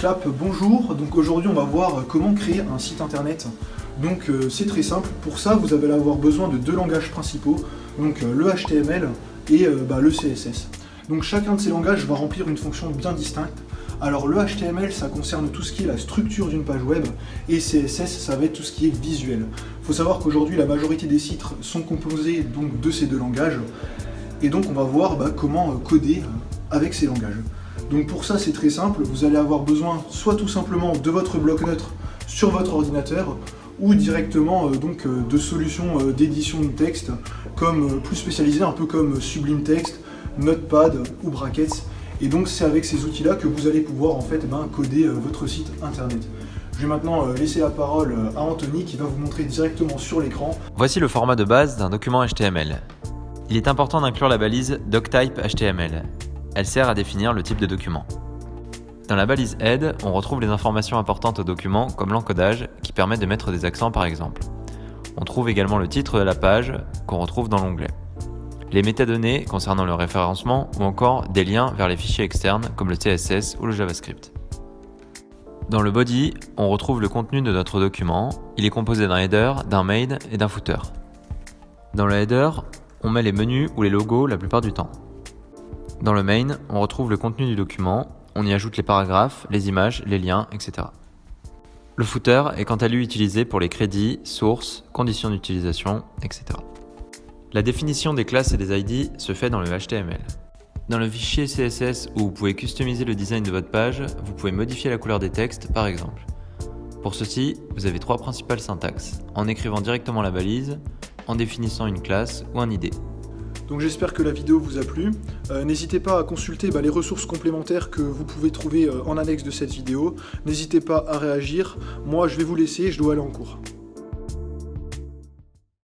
Clap, bonjour. Donc aujourd'hui on va voir comment créer un site internet. Donc c'est très simple. Pour ça vous allez avoir besoin de deux langages principaux, donc le HTML et le CSS. Donc chacun de ces langages va remplir une fonction bien distincte. Alors le HTML ça concerne tout ce qui est la structure d'une page web et CSS ça va être tout ce qui est visuel. Il faut savoir qu'aujourd'hui la majorité des sites sont composés donc de ces deux langages et donc on va voir comment coder avec ces langages. Donc pour ça c'est très simple, vous allez avoir besoin soit tout simplement de votre bloc-notes sur votre ordinateur ou directement de solutions d'édition de texte comme plus spécialisées, un peu comme Sublime Text, Notepad ou Brackets. Et donc c'est avec ces outils-là que vous allez pouvoir en fait coder votre site internet. Je vais maintenant laisser la parole à Anthony qui va vous montrer directement sur l'écran. Voici le format de base d'un document HTML. Il est important d'inclure la balise doctype HTML. Elle sert à définir le type de document. Dans la balise head, on retrouve les informations importantes au document comme l'encodage qui permet de mettre des accents par exemple. On trouve également le titre de la page qu'on retrouve dans l'onglet. Les métadonnées concernant le référencement ou encore des liens vers les fichiers externes comme le CSS ou le JavaScript. Dans le body, on retrouve le contenu de notre document. Il est composé d'un header, d'un main et d'un footer. Dans le header, on met les menus ou les logos la plupart du temps. Dans le main, on retrouve le contenu du document, on y ajoute les paragraphes, les images, les liens, etc. Le footer est quant à lui utilisé pour les crédits, sources, conditions d'utilisation, etc. La définition des classes et des ID se fait dans le HTML. Dans le fichier CSS où vous pouvez customiser le design de votre page, vous pouvez modifier la couleur des textes par exemple. Pour ceci, vous avez trois principales syntaxes, en écrivant directement la balise, en définissant une classe ou un ID. Donc j'espère que la vidéo vous a plu. N'hésitez pas à consulter les ressources complémentaires que vous pouvez trouver en annexe de cette vidéo. N'hésitez pas à réagir. Moi je vais vous laisser, je dois aller en cours.